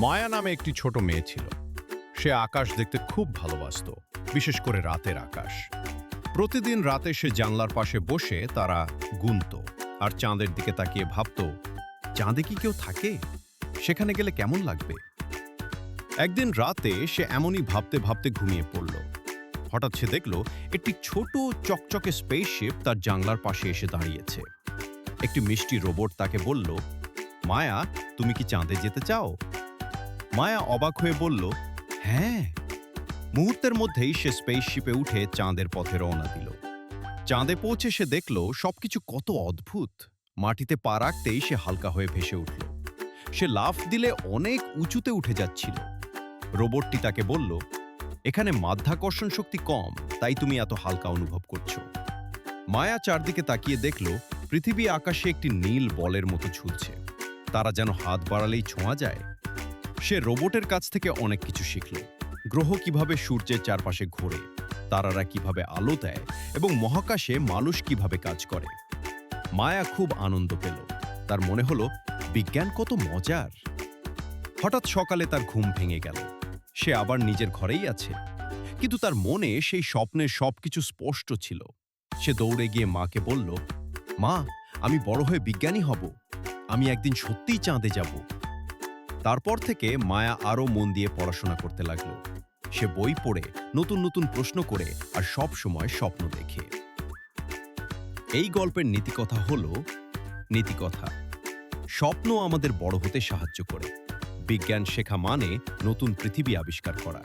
মায়া নামে একটি ছোট মেয়ে ছিল। সে আকাশ দেখতে খুব ভালোবাসত, বিশেষ করে রাতের আকাশ। প্রতিদিন রাতে সে জানলার পাশে বসে তারা গুনত আর চাঁদের দিকে তাকিয়ে ভাবত, চাঁদে কি কেউ থাকে? সেখানে গেলে কেমন লাগবে? একদিন রাতে সে এমনই ভাবতে ভাবতে ঘুমিয়ে পড়ল। হঠাৎ সে দেখল একটি ছোট চকচকে স্পেসশিপ তার জানলার পাশে এসে দাঁড়িয়েছে। একটি মিষ্টি রোবট তাকে বলল, মায়া, তুমি কি চাঁদে যেতে চাও? মায়া অবাক হয়ে বলল, হ্যাঁ। মুহূর্তের মধ্যেই সে স্পেসশিপে উঠে চাঁদের পথে রওনা দিল। চাঁদে পৌঁছে সে দেখল সবকিছু কত অদ্ভুত। মাটিতে পা রাখতেই সে হালকা হয়ে ভেসে উঠল। সে লাফ দিলে অনেক উঁচুতে উঠে যাচ্ছিল। রোবটটি তাকে বলল, এখানে মাধ্যাকর্ষণ শক্তি কম, তাই তুমি এত হালকা অনুভব করছো। মায়া চারদিকে তাকিয়ে দেখল পৃথিবী আকাশে একটি নীল বলের মতো ঝুলছে। তারা যেন হাত বাড়ালেই ছোঁয়া যায়। সে রোবটের কাছ থেকে অনেক কিছু শিখল। গ্রহ কিভাবে সূর্যের চারপাশে ঘোরে, তারারা কিভাবে আলো দেয় এবং মহাকাশে মানুষ কিভাবে কাজ করে। মায়া খুব আনন্দ পেল। তার মনে হলো বিজ্ঞান কত মজার। হঠাৎ সকালে তার ঘুম ভেঙে গেল। সে আবার নিজের ঘরেই আছে, কিন্তু তার মনে সেই স্বপ্নের সবকিছু স্পষ্ট ছিল। সে দৌড়ে গিয়ে মাকে বলল, মা, আমি বড় হয়ে বিজ্ঞানী হব। আমি একদিন সত্যিই চাঁদে যাব। তারপর থেকে মায়া আরও মন দিয়ে পড়াশোনা করতে লাগলো। সে বই পড়ে, নতুন নতুন প্রশ্ন করে আর সব সময় স্বপ্ন দেখে। এই গল্পের নীতিকথা হলো, নীতিকথা, স্বপ্ন আমাদের বড় হতে সাহায্য করে। বিজ্ঞান শেখা মানে নতুন পৃথিবী আবিষ্কার করা।